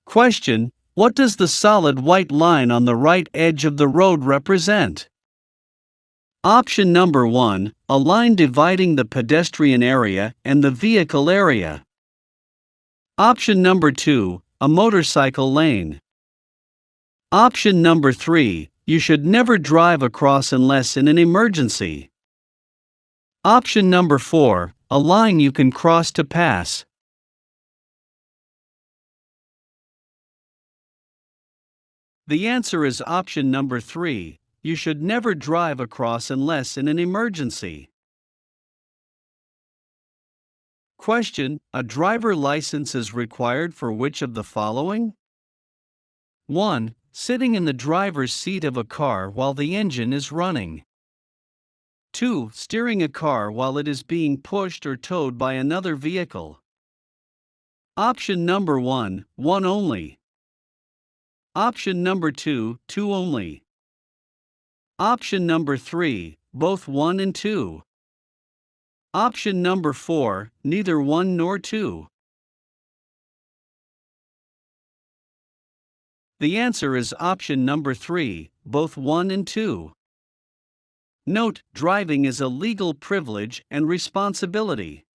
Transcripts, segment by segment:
Question: what does the solid white line on the right edge of the road represent? Option number 1, a line dividing the pedestrian area and the vehicle area. Option number 2, a motorcycle lane. Option number 3, you should never drive across unless in an emergency. Option number 4, a line you can cross to pass. The answer is option number 3. You should never drive across unless in an emergency. Question: a driver license is required for which of the following? 1. Sitting in the driver's seat of a car while the engine is running. 2. Steering a car while it is being pushed or towed by another vehicle. Option number 1, 1 only. Option number 2, 2 only. Option number 3, both 1 and 2. Option number 4, neither 1 nor 2. The answer is option number 3, both 1 and 2. Note: driving is a legal privilege and responsibility.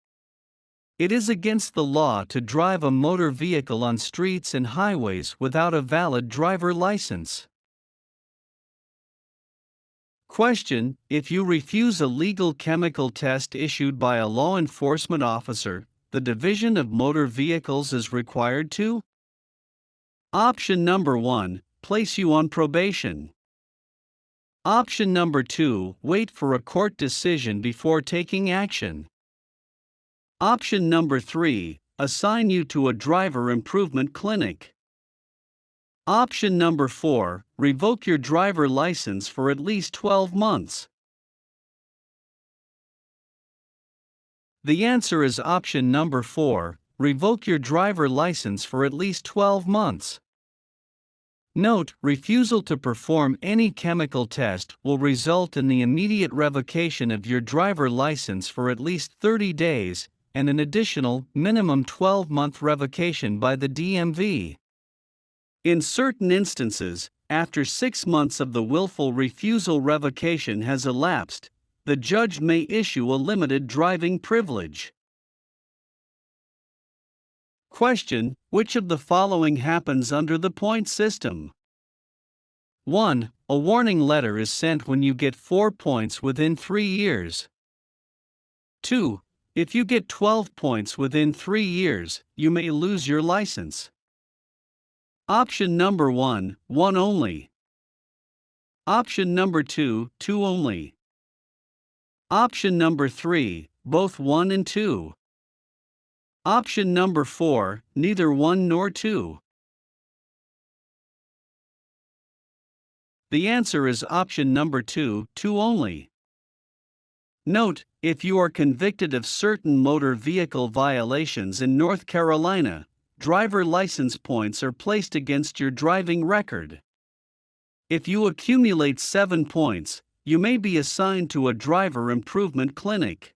It is against the law to drive a motor vehicle on streets and highways without a valid driver license. Question: if you refuse a legal chemical test issued by a law enforcement officer, the Division of Motor Vehicles is required to? Option number 1, place you on probation. Option number 2, wait for a court decision before taking action. Option number 3, assign you to a driver improvement clinic. Option number 4, revoke your driver license for at least 12 months. The answer is option number 4, revoke your driver license for at least 12 months. Note: refusal to perform any chemical test will result in the immediate revocation of your driver license for at least 30 days and an additional minimum 12-month revocation by the DMV. In certain instances, after 6 months of the willful refusal revocation has elapsed, the judge may issue a limited driving privilege. Question: which of the following happens under the point system? 1. A warning letter is sent when you get 4 points within 3 years. 2. If you get 12 points within 3 years, you may lose your license. Option number 1, 1 only. Option number 2, 2 only. Option number 3, both 1 and 2. Option number 4, neither 1 nor 2. The answer is option number 2, 2 only. Note: if you are convicted of certain motor vehicle violations in North Carolina, driver license points are placed against your driving record. If you accumulate 7 points, you may be assigned to a driver improvement clinic.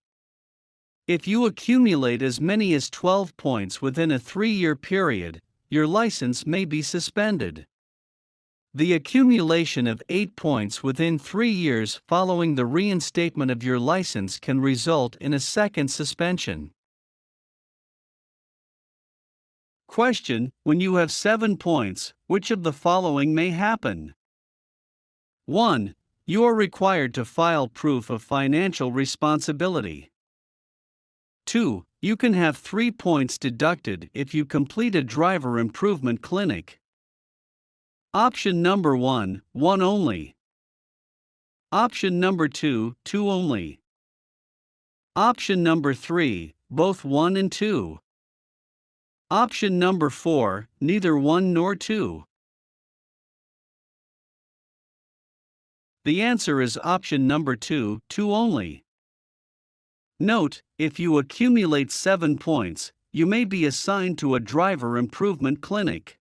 If you accumulate as many as 12 points within a 3-year period, your license may be suspended. The accumulation of 8 points within 3 years following the reinstatement of your license can result in a second suspension. Question: when you have 7 points, which of the following may happen? 1. You are required to file proof of financial responsibility. 2. You can have 3 points deducted if you complete a driver improvement clinic. Option number 1, 1 only. Option number 2, 2 only. Option number 3, both 1 and 2. Option number 4, neither 1 nor 2. The answer is option number 2, 2 only. Note: if you accumulate 7 points, you may be assigned to a driver improvement clinic.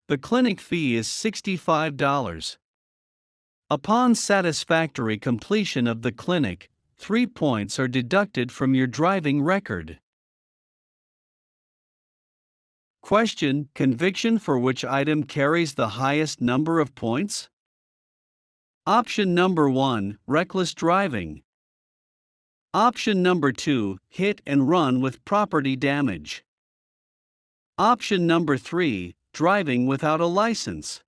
The clinic fee is $65. Upon satisfactory completion of the clinic, 3 points are deducted from your driving record. Question: conviction for which item carries the highest number of points? Option number 1, reckless driving. Option number 2, hit and run with property damage. Option number 3, driving without a license.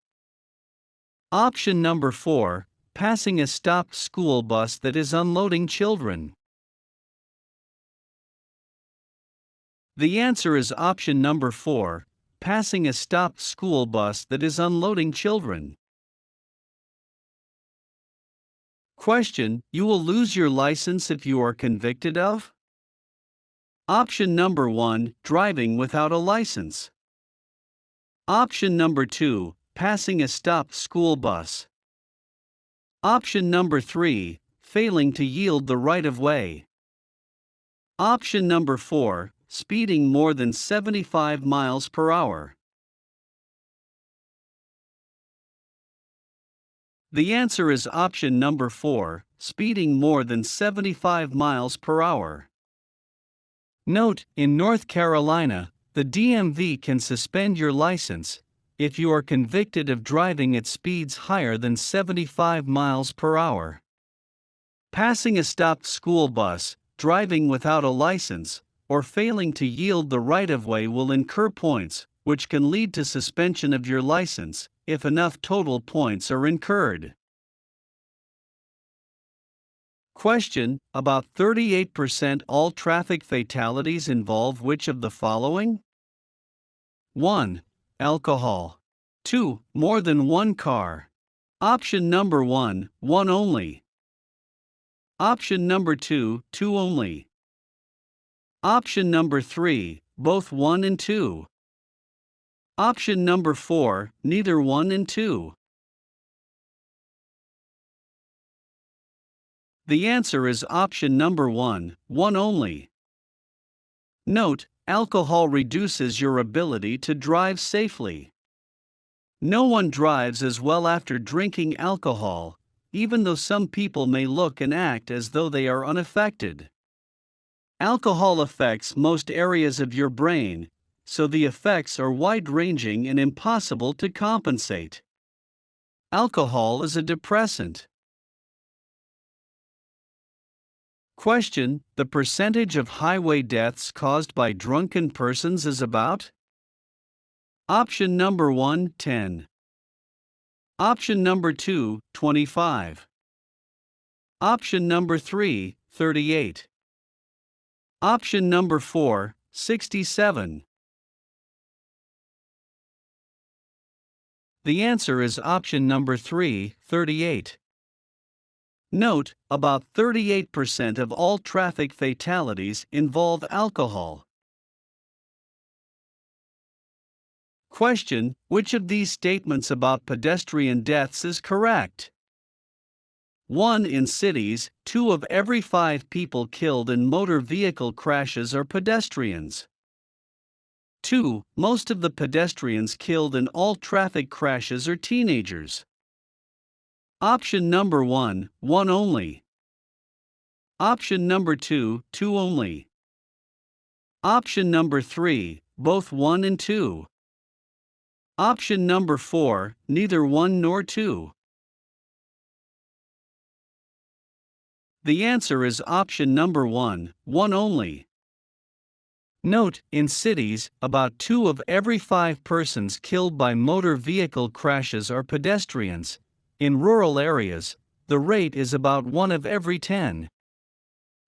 Option number 4, passing a stopped school bus that is unloading children. The answer is option number 4, passing a stopped school bus that is unloading children. Question: you will lose your license if you are convicted of? Option number 1, driving without a license. Option number 2, passing a stopped school bus. Option number 3, failing to yield the right of way. Option number 4, speeding more than 75 miles per hour. The answer is option number 4, speeding more than 75 miles per hour. Note: in North Carolina, the DMV can suspend your license if you are convicted of driving at speeds higher than 75 miles per hour. Passing a stopped school bus, driving without a license, or failing to yield the right-of-way will incur points, which can lead to suspension of your license if enough total points are incurred. Question: about 38% all traffic fatalities involve which of the following? 1. Alcohol. 2. More than one car. Option number 1, one only. Option number 2, two only. Option number 3, both 1 and 2. Option number 4, neither 1 and 2. The answer is option number 1, one only. Note: alcohol reduces your ability to drive safely. No one drives as well after drinking alcohol, even though some people may look and act as though they are unaffected. Alcohol affects most areas of your brain, so the effects are wide-ranging and impossible to compensate. Alcohol is a depressant. Question: the percentage of highway deaths caused by drunken persons is about? Option number 1, 10. Option number 2, 25. Option number 3, 38. Option number 4, 67. The answer is option number 3, 38. Note: about 38% of all traffic fatalities involve alcohol. Question: which of these statements about pedestrian deaths is correct? 1. In cities, 2 of every 5 people killed in motor vehicle crashes are pedestrians. 2. Most of the pedestrians killed in all traffic crashes are teenagers. Option number 1, one only. Option number 2, two only. Option number 3, both 1 and 2. Option number 4, neither 1 nor 2. The answer is option number 1, one only. Note: in cities, about 2 of every 5 persons killed by motor vehicle crashes are pedestrians. In rural areas, the rate is about 1 of every 10.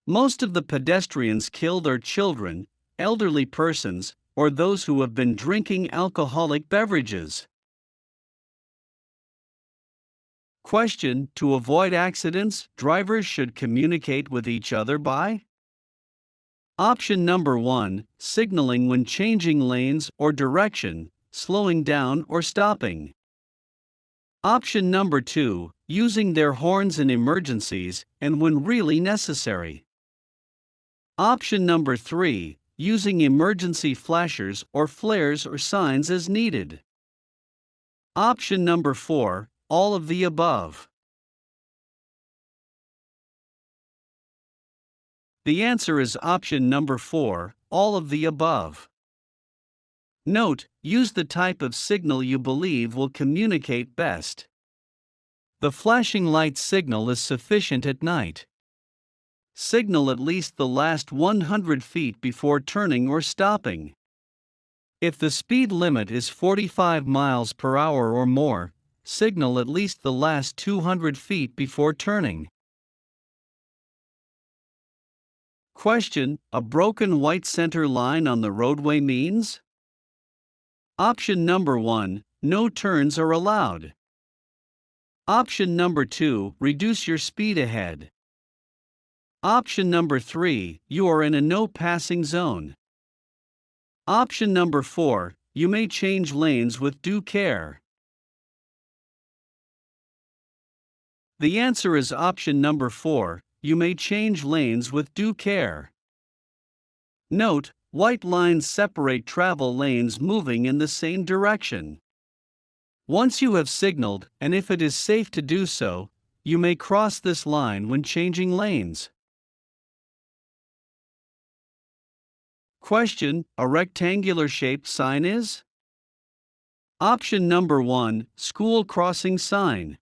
Most of the pedestrians killed are children, elderly persons, or those who have been drinking alcoholic beverages. Question: to avoid accidents, drivers should communicate with each other by? Option number 1, signaling when changing lanes or direction, slowing down or stopping. Option number 2, using their horns in emergencies and when really necessary. Option number 3, using emergency flashers or flares or signs as needed. Option number 4, all of the above. The answer is option number 4, all of the above. Note, use the type of signal you believe will communicate best. The flashing light signal is sufficient at night. Signal at least the last 100 feet before turning or stopping. If the speed limit is 45 miles per hour or more, signal at least the last 200 feet before turning. Question: a broken white center line on the roadway means? Option number 1, no turns are allowed. Option number 2, reduce your speed ahead. Option number 3, you are in a no passing zone. Option number 4, you may change lanes with due care. The answer is option number 4, you may change lanes with due care. Note, white lines separate travel lanes moving in the same direction. Once you have signaled, and if it is safe to do so, you may cross this line when changing lanes. Question: a rectangular shaped sign is? Option number 1, school crossing sign.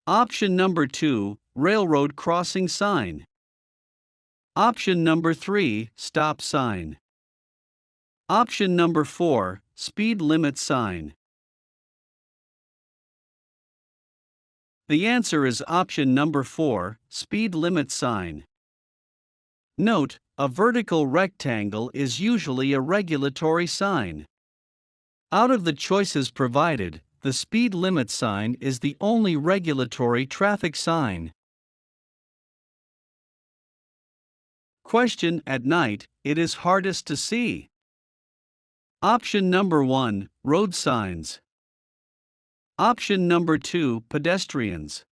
Option number 2, railroad crossing sign. Option number 3, stop sign. Option number 4, speed limit sign. The answer is option number 4, speed limit sign. Note, a vertical rectangle is usually a regulatory sign. Out of the choices provided, the speed limit sign is the only regulatory traffic sign. Question: at night, it is hardest to see. Option number 1, road signs. Option number 2, pedestrians.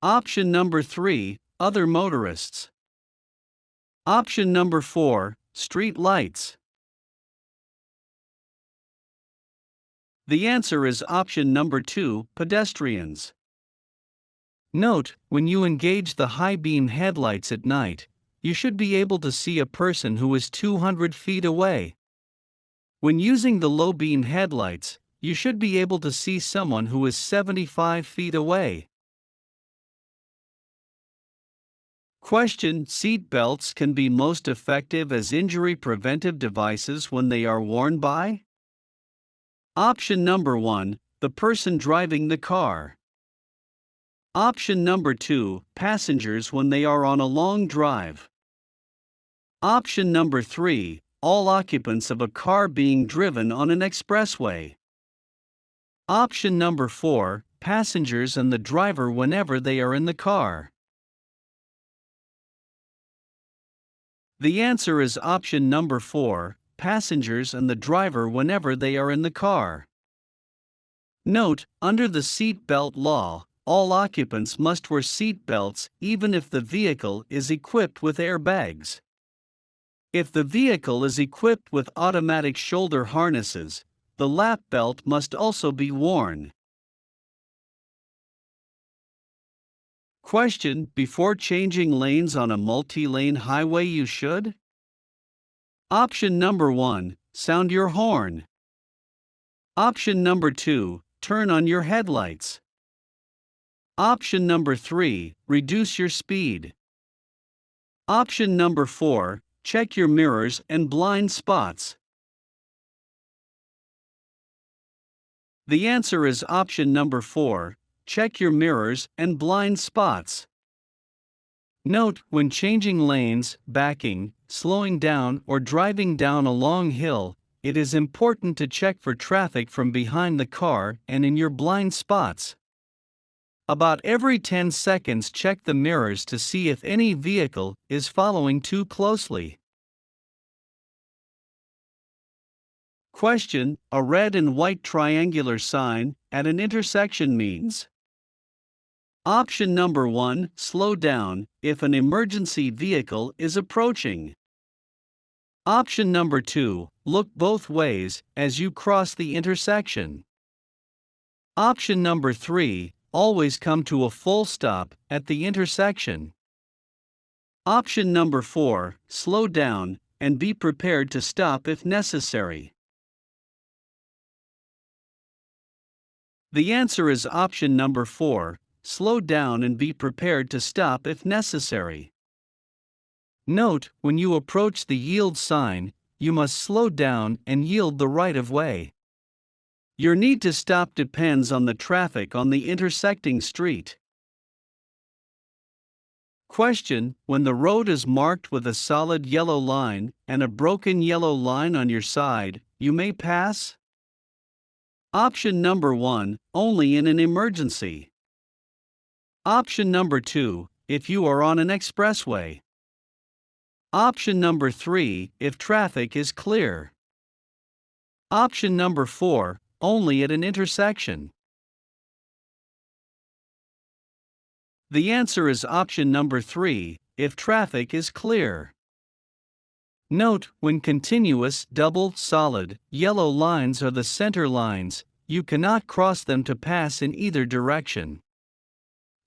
Option number 3, other motorists. Option number 4, street lights. The answer is option number 2, pedestrians. Note, when you engage the high beam headlights at night, you should be able to see a person who is 200 feet away. When using the low beam headlights, you should be able to see someone who is 75 feet away. Question: seat belts can be most effective as injury preventive devices when they are worn by? Option number 1, the person driving the car. Option number 2, passengers when they are on a long drive. Option number 3, all occupants of a car being driven on an expressway. Option number 4, passengers and the driver whenever they are in the car. The answer is option number 4, passengers and the driver whenever they are in the car. Note, under the seat belt law, all occupants must wear seat belts even if the vehicle is equipped with airbags. If the vehicle is equipped with automatic shoulder harnesses, the lap belt must also be worn. Question: before changing lanes on a multi-lane highway you should? Option number 1, sound your horn. Option number 2, turn on your headlights. Option number 3, reduce your speed. Option number 4, check your mirrors and blind spots. The answer is option number 4, check your mirrors and blind spots. Note, when changing lanes, backing, slowing down, or driving down a long hill, it is important to check for traffic from behind the car and in your blind spots. About every 10 seconds, check the mirrors to see if any vehicle is following too closely. Question: a red and white triangular sign at an intersection means? Option number 1, slow down if an emergency vehicle is approaching. Option number 2, look both ways as you cross the intersection. Option number 3, always come to a full stop at the intersection. Option number 4, slow down and be prepared to stop if necessary. The answer is option number 4, slow down and be prepared to stop if necessary. Note, when you approach the yield sign, you must slow down and yield the right of way. Your need to stop depends on the traffic on the intersecting street. Question: when the road is marked with a solid yellow line and a broken yellow line on your side, you may pass? Option number 1, only in an emergency. Option number 2, if you are on an expressway. Option number 3, if traffic is clear. Option number 4, only at an intersection. The answer is option number 3, if traffic is clear. Note, when continuous, double, solid, yellow lines are the center lines, you cannot cross them to pass in either direction.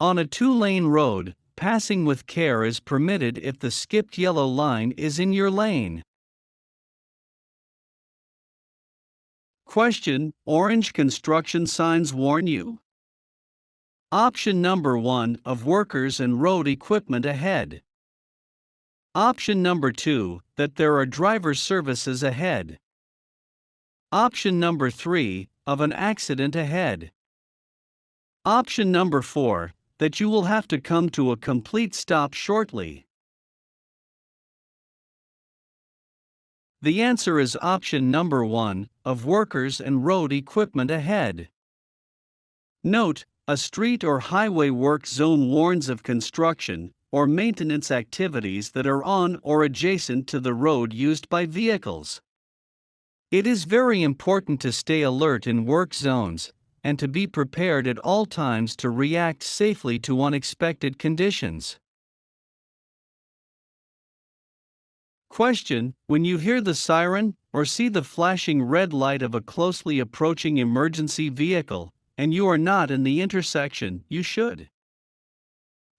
On a two-lane road, passing with care is permitted if the skipped yellow line is in your lane. Question: orange construction signs warn you? Option number 1, of workers and road equipment ahead. Option number 2, that there are driver services ahead. Option number 3, of an accident ahead. Option number 4, that you will have to come to a complete stop shortly. The answer is option number 1, of workers and road equipment ahead. Note, a street or highway work zone warns of construction or maintenance activities that are on or adjacent to the road used by vehicles. It is very important to stay alert in work zones and to be prepared at all times to react safely to unexpected conditions. Question: when you hear the siren or see the flashing red light of a closely approaching emergency vehicle, and you are not in the intersection, you should.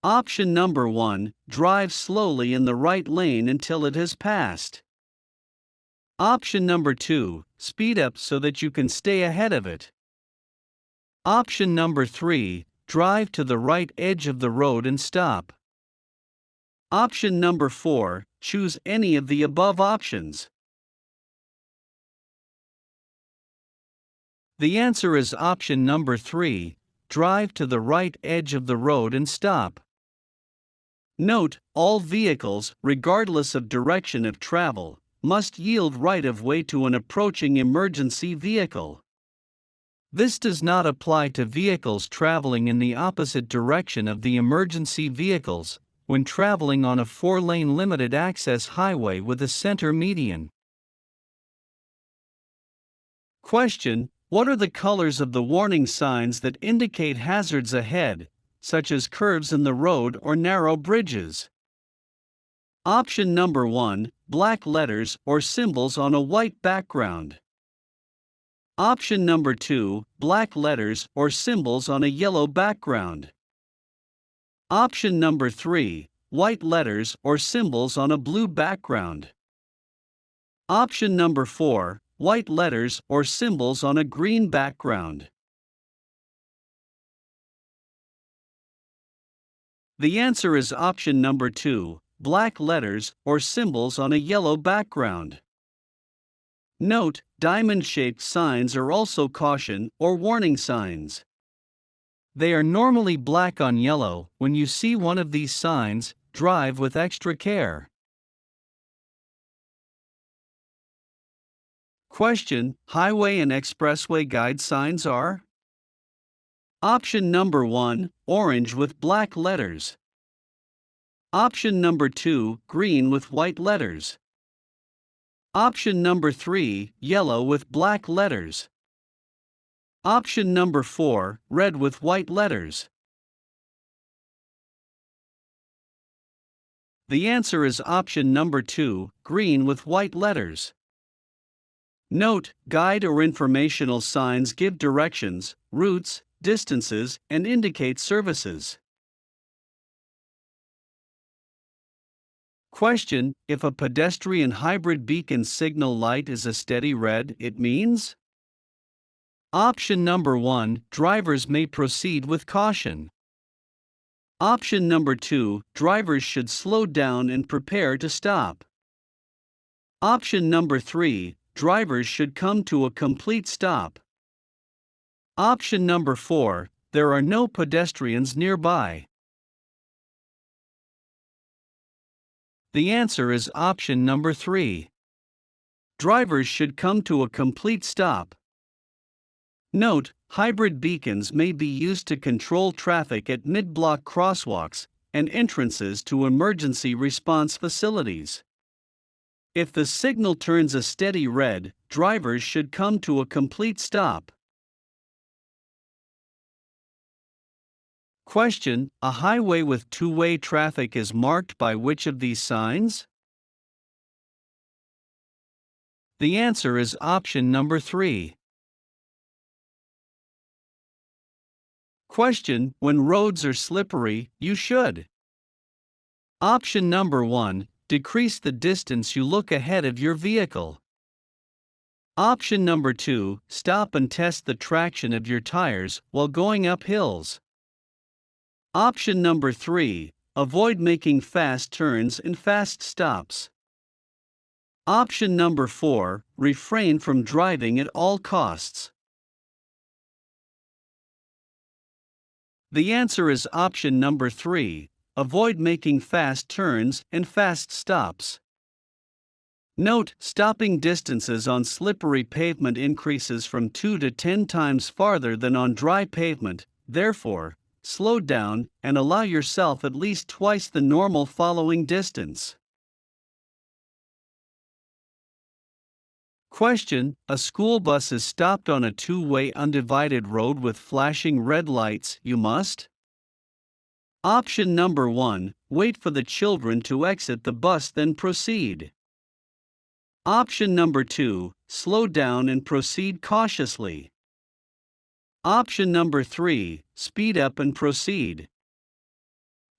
Option number 1, drive slowly in the right lane until it has passed. Option number 2, speed up so that you can stay ahead of it. Option number 3, drive to the right edge of the road and stop. Option number 4, choose any of the above options. The answer is option number 3, drive to the right edge of the road and stop. Note, all vehicles, regardless of direction of travel, must yield right of way to an approaching emergency vehicle. This does not apply to vehicles traveling in the opposite direction of the emergency vehicles when traveling on a 4-lane limited access highway with a center median. Question: what are the colors of the warning signs that indicate hazards ahead, such as curves in the road or narrow bridges? Option number 1, black letters or symbols on a white background. Option number 2, black letters or symbols on a yellow background. Option number 3, white letters or symbols on a blue background. Option number 4, white letters or symbols on a green background. The answer is option number 2, black letters or symbols on a yellow background. Note, diamond-shaped signs are also caution or warning signs. They are normally black on yellow. When you see one of these signs, drive with extra care. Question: highway and expressway guide signs are? Option number 1, orange with black letters. Option number 2, green with white letters. Option number 3, yellow with black letters. Option number 4, red with white letters. The answer is option number 2, green with white letters. Note, guide or informational signs give directions, routes, distances, and indicate services. Question: if a pedestrian hybrid beacon signal light is a steady red, it means? Option number 1, drivers may proceed with caution. Option number 2, drivers should slow down and prepare to stop. Option number 3, drivers should come to a complete stop. Option number 4, there are no pedestrians nearby. The answer is option number 3. Drivers should come to a complete stop. Note, hybrid beacons may be used to control traffic at mid-block crosswalks and entrances to emergency response facilities. If the signal turns a steady red, drivers should come to a complete stop. Question: a highway with two-way traffic is marked by which of these signs? The answer is option number 3. Question: when roads are slippery, you should. Option number 1, decrease the distance you look ahead of your vehicle. Option number 2, stop and test the traction of your tires while going up hills. Option number 3, avoid making fast turns and fast stops. Option number 4, refrain from driving at all costs. The answer is option number 3, avoid making fast turns and fast stops. Note, stopping distances on slippery pavement increases from 2 to 10 times farther than on dry pavement, therefore, slow down and allow yourself at least twice the normal following distance. Question: a school bus is stopped on a two-way undivided road with flashing red lights, you must? Option number 1, wait for the children to exit the bus then proceed. Option number 2, slow down and proceed cautiously. Option number 3, speed up and proceed.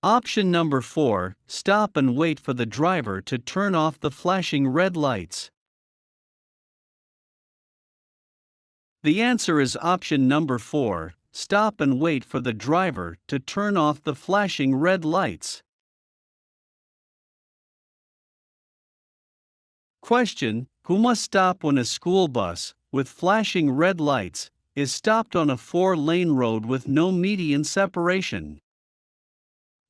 Option number 4, stop and wait for the driver to turn off the flashing red lights. The answer is option number 4, stop and wait for the driver to turn off the flashing red lights. Question: who must stop when a school bus, with flashing red lights, is stopped on a 4-lane road with no median separation?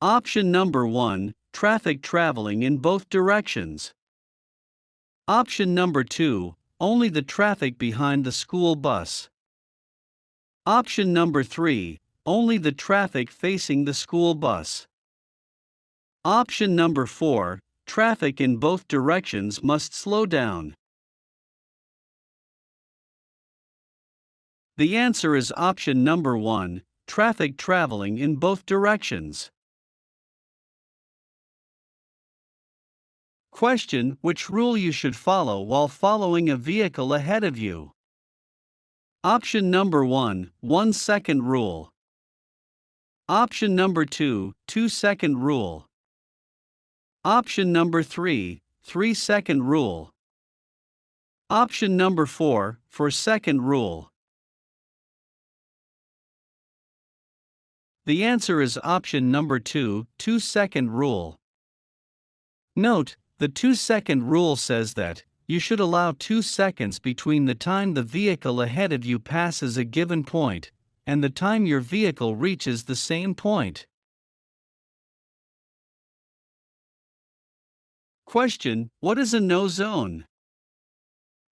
Option number 1, traffic traveling in both directions. Option number 2, only the traffic behind the school bus. Option number 3, only the traffic facing the school bus. Option number 4, traffic in both directions must slow down. The answer is option number 1, traffic traveling in both directions. Question: which rule you should follow while following a vehicle ahead of you? Option number 1, 1-second rule. Option number 2, 2-second rule. Option number 3, 3-second rule. Option number 4, 4-second rule. The answer is option number 2, 2-second rule. Note, the 2-second rule says that you should allow 2 seconds between the time the vehicle ahead of you passes a given point and the time your vehicle reaches the same point. Question: what is a no zone?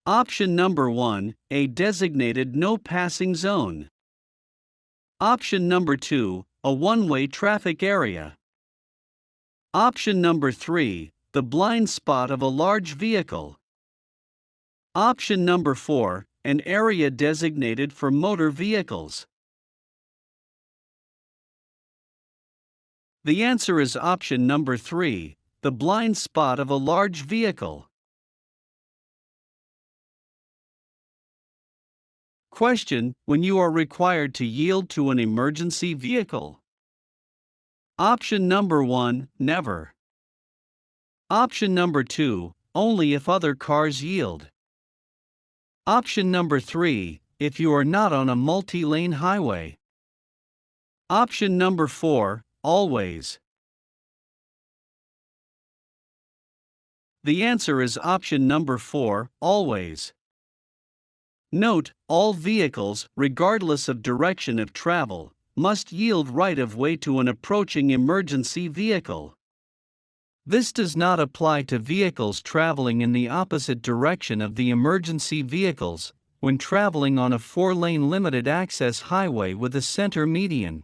Option number 1, a designated no passing zone. Option number 2, a one-way traffic area. Option number 3, the blind spot of a large vehicle. Option number 4, an area designated for motor vehicles. The answer is option number 3, the blind spot of a large vehicle. Question: when you are required to yield to an emergency vehicle? Option number 1, never. Option number 2, only if other cars yield. Option number 3, if you are not on a multi-lane highway. Option number 4, always. The answer is option number 4, always. Note, all vehicles, regardless of direction of travel, must yield right-of-way to an approaching emergency vehicle. This does not apply to vehicles traveling in the opposite direction of the emergency vehicles when traveling on a 4-lane limited access highway with a center median.